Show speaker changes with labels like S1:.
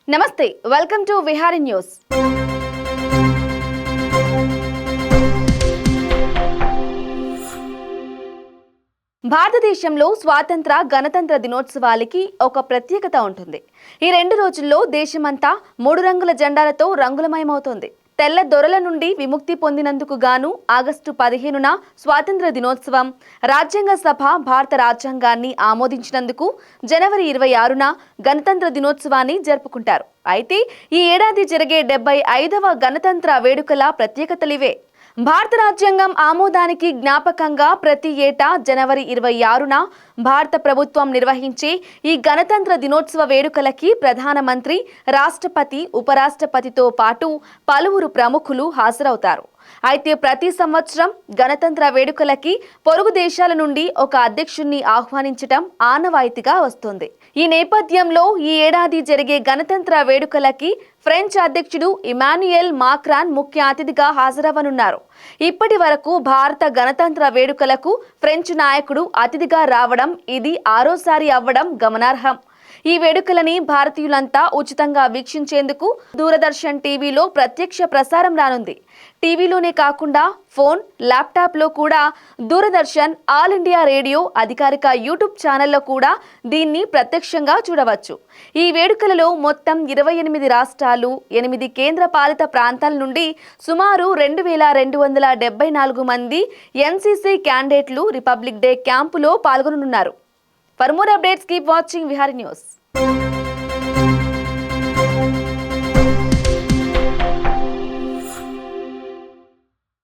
S1: నమస్తే welcome to Vihari news. భారతదేశంలో స్వాతంత్ర గణతంత్ర దినోత్సవాలకి ఒక ప్రత్యేకత ఉంటుంది. ఈ 2 రోజుల్లో దేశమంతా 3 రంగుల జెండాలతో రంగులమయమవుతుంది. తెల్ల దొరల నుండి విముక్తి పొందినందుకు గాను ఆగస్టు 15న స్వాతంత్ర దినోత్సవం, రాజ్యాంగ సభ భారత రాజ్యాంగాన్ని ఆమోదించినందుకు జనవరి 26న గణతంత్ర దినోత్సవాన్ని జరుపుకుంటారు. అయితే ఈ ఏడాది జరిగే 75వ గణతంత్ర వేడుకల ప్రత్యేకతలివే. భారత రాజ్యాంగం ఆమోదానికి జ్ఞాపకంగా ప్రతి ఏటా జనవరి 26న భారత ప్రభుత్వం నిర్వహించే ఈ గణతంత్ర దినోత్సవ వేడుకలకి ప్రధానమంత్రి, రాష్ట్రపతి, ఉపరాష్ట్రపతితో పాటు పలువురు ప్రముఖులు హాజరవుతారు. అయితే ప్రతి సంవత్సరం గణతంత్ర వేడుకలకి పొరుగు దేశాల నుండి ఒక అధ్యక్షుణ్ణి ఆహ్వానించటం ఆనవాయితీగా వస్తుంది. ఈ నేపథ్యంలో ఈ ఏడాది జరిగే గణతంత్ర వేడుకలకి ఫ్రెంచ్ అధ్యక్షుడు ఇమాన్యుయల్ మాక్రాన్ ముఖ్య అతిథిగా హాజరవనున్నారు. ఇప్పటి వరకు భారత గణతంత్ర వేడుకలకు ఫ్రెంచ్ నాయకుడు అతిథిగా రావడం ఇది 6వసారి అవ్వడం గమనార్హం. ఈ వేడుకలని భారతీయులంతా ఉచితంగా వీక్షించేందుకు దూరదర్శన్ టీవీలో ప్రత్యక్ష ప్రసారం రానుంది. టీవీలోనే కాకుండా ఫోన్, ల్యాప్టాప్లో కూడా దూరదర్శన్, ఆల్ ఇండియా రేడియో అధికారిక యూట్యూబ్ ఛానల్లో కూడా దీన్ని ప్రత్యక్షంగా చూడవచ్చు. ఈ వేడుకలలో మొత్తం 28 రాష్ట్రాలు, 8 కేంద్ర పాలిత ప్రాంతాల నుండి సుమారు 2274 మంది ఎన్సీసీ క్యాండిడేట్లు రిపబ్లిక్ డే క్యాంపులో పాల్గొననున్నారు. For more updates, keep watching Vihari News.